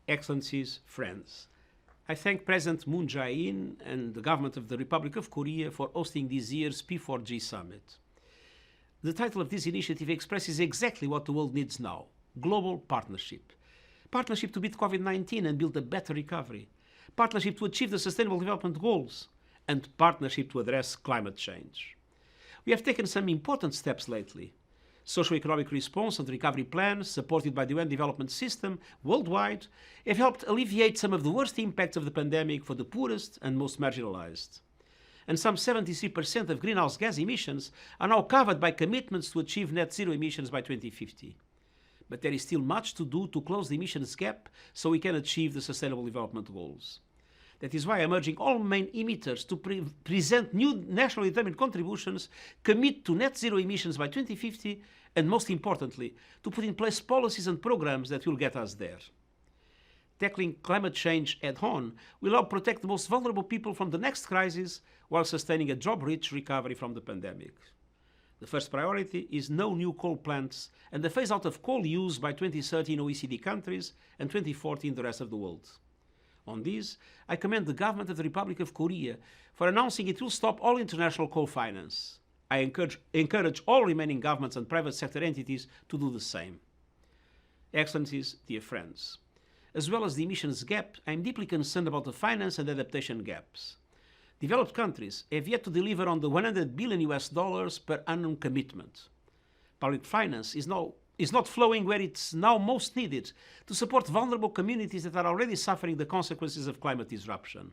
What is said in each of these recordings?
Excellencies, friends, I thank President Moon Jae-in and the government of the Republic of Korea for hosting this year's P4G summit. The title of this initiative expresses exactly what the world needs now: global partnership. Partnership to beat COVID-19 and build a better recovery. Partnership to achieve the Sustainable Development Goals. And partnership to address climate change. We have taken some important steps lately. Socio-economic response and recovery plans, supported by the UN Development System worldwide, have helped alleviate some of the worst impacts of the pandemic for the poorest and most marginalized. And some 73% of greenhouse gas emissions are now covered by commitments to achieve net zero emissions by 2050. But there is still much to do to close the emissions gap so we can achieve the Sustainable Development Goals. That is why I'm urging all main emitters to present new nationally determined contributions, commit to net zero emissions by 2050, and most importantly, to put in place policies and programs that will get us there. Tackling climate change head-on will help protect the most vulnerable people from the next crisis while sustaining a job-rich recovery from the pandemic. The first priority is no new coal plants and the phase-out of coal use by 2030 in OECD countries and 2040 in the rest of the world. On this, I commend the government of the Republic of Korea for announcing it will stop all international coal finance. I encourage all remaining governments and private sector entities to do the same. Excellencies, dear friends, as well as the emissions gap, I am deeply concerned about the finance and adaptation gaps. Developed countries have yet to deliver on the $100 billion per annum commitment. Public finance is not flowing where it's now most needed to support vulnerable communities that are already suffering the consequences of climate disruption.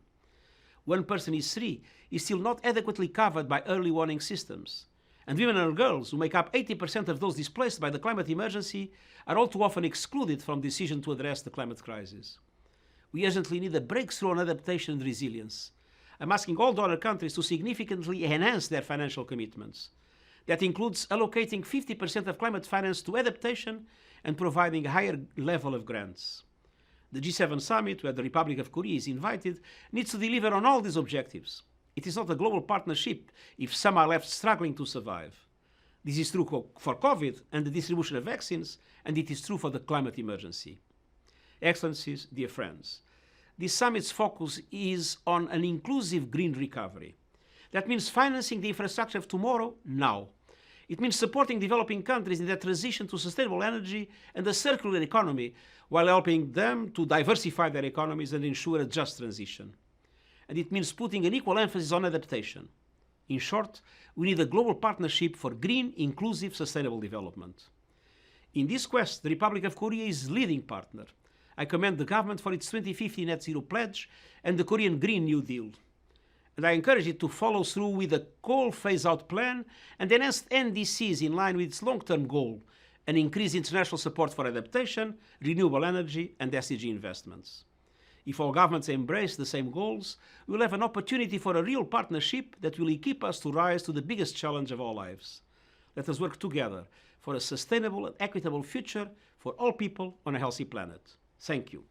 1 person in 3 is still not adequately covered by early warning systems. And women and girls, who make up 80% of those displaced by the climate emergency, are all too often excluded from decision to address the climate crisis. We urgently need a breakthrough on adaptation and resilience. I'm asking all donor countries to significantly enhance their financial commitments. That includes allocating 50% of climate finance to adaptation and providing a higher level of grants. The G7 summit, where the Republic of Korea is invited, needs to deliver on all these objectives. It is not a global partnership if some are left struggling to survive. This is true for COVID and the distribution of vaccines, and it is true for the climate emergency. Excellencies, dear friends, this summit's focus is on an inclusive green recovery. That means financing the infrastructure of tomorrow, now. It means supporting developing countries in their transition to sustainable energy and a circular economy, while helping them to diversify their economies and ensure a just transition. And it means putting an equal emphasis on adaptation. In short, we need a global partnership for green, inclusive, sustainable development. In this quest, the Republic of Korea is leading partner. I commend the government for its 2050 net zero pledge and the Korean Green New Deal. And I encourage it to follow through with a coal phase-out plan and enhanced NDCs in line with its long-term goal, and increase international support for adaptation, renewable energy, and SDG investments. If all governments embrace the same goals, we will have an opportunity for a real partnership that will equip us to rise to the biggest challenge of our lives. Let us work together for a sustainable and equitable future for all people on a healthy planet. Thank you.